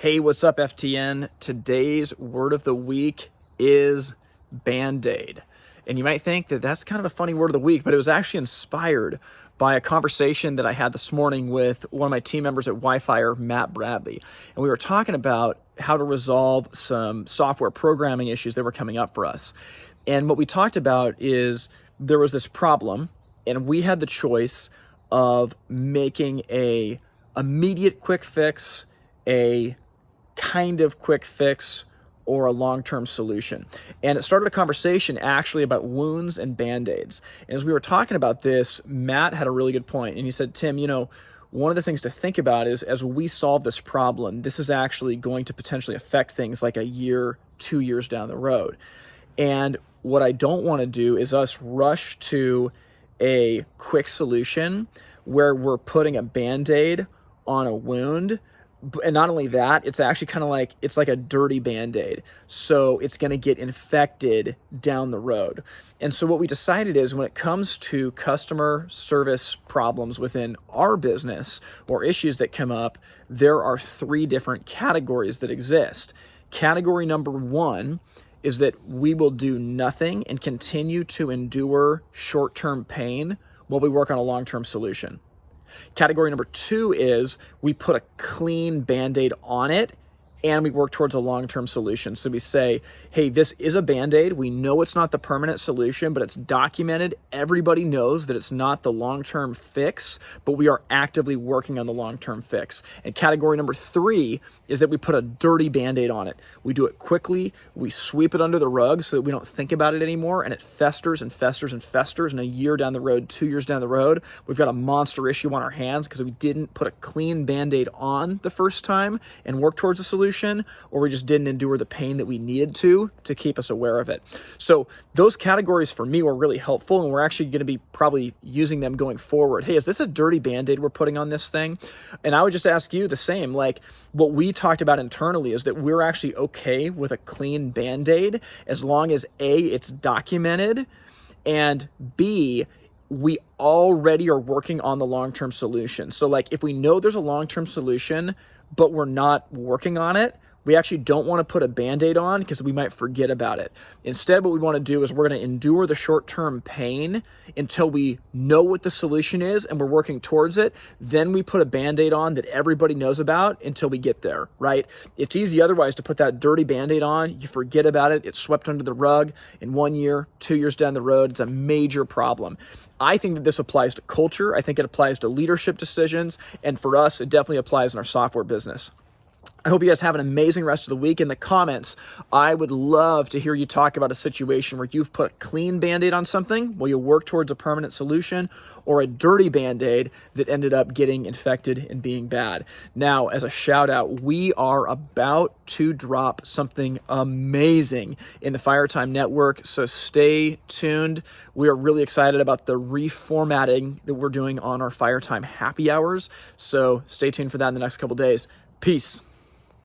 Hey, what's up, FTN? Today's word of the week is Band-Aid. And you might think that that's kind of the funny word of the week, but it was actually inspired by a conversation that I had this morning with one of my team members at Wi-Fi, Matt Bradley. And we were talking about how to resolve some software programming issues that were coming up for us. And what we talked about is there was this problem, and we had the choice of making a immediate quick fix, a kind of quick fix, or a long-term solution. And it started a conversation actually about wounds and Band-Aids. And as we were talking about this, Matt had a really good point. And he said, Tim, one of the things to think about is as we solve this problem, this is actually going to potentially affect things like a year, 2 years down the road. And what I don't want to do is us rush to a quick solution where we're putting a Band-Aid on a wound. And not only that, it's actually kind of like, it's like a dirty Band-Aid. So it's going to get infected down the road. And so what we decided is when it comes to customer service problems within our business or issues that come up, there are 3 different categories that exist. Category number 1 is that we will do nothing and continue to endure short-term pain while we work on a long-term solution. Category number 2 is we put a clean Band-Aid on it and we work towards a long-term solution. So we say, hey, this is a Band-Aid. We know it's not the permanent solution, but it's documented. Everybody knows that it's not the long-term fix, but we are actively working on the long-term fix. And category number 3 is that we put a dirty Band-Aid on it. We do it quickly. We sweep it under the rug so that we don't think about it anymore, and it festers and festers and festers. And a year down the road, 2 years down the road, we've got a monster issue on our hands because we didn't put a clean Band-Aid on the first time and work towards a solution, or we just didn't endure the pain that we needed to keep us aware of it. So those categories for me were really helpful, and we're actually going to be probably using them going forward. Hey, is this a dirty Band-Aid we're putting on this thing? And I would just ask you the same. Like, what we talked about internally is that we're actually okay with a clean Band-Aid as long as A, it's documented, and B, we already are working on the long-term solution. So like if we know there's a long-term solution, but we're not working on it, we actually don't want to put a Band-Aid on because we might forget about it. Instead, what we want to do is we're going to endure the short-term pain until we know what the solution is and we're working towards it. Then we put a Band-Aid on that everybody knows about until we get there, right? It's easy otherwise to put that dirty Band-Aid on. You forget about it. It's swept under the rug. In 1 year, 2 years down the road, it's a major problem. I think that this applies to culture. I think it applies to leadership decisions. And for us, it definitely applies in our software business. I hope you guys have an amazing rest of the week. In the comments, I would love to hear you talk about a situation where you've put a clean Band-Aid on something while you work towards a permanent solution, or a dirty Band-Aid that ended up getting infected and being bad. Now, as a shout out, we are about to drop something amazing in the FireTime network, so stay tuned. We are really excited about the reformatting that we're doing on our FireTime happy hours, so stay tuned for that in the next couple days. Peace.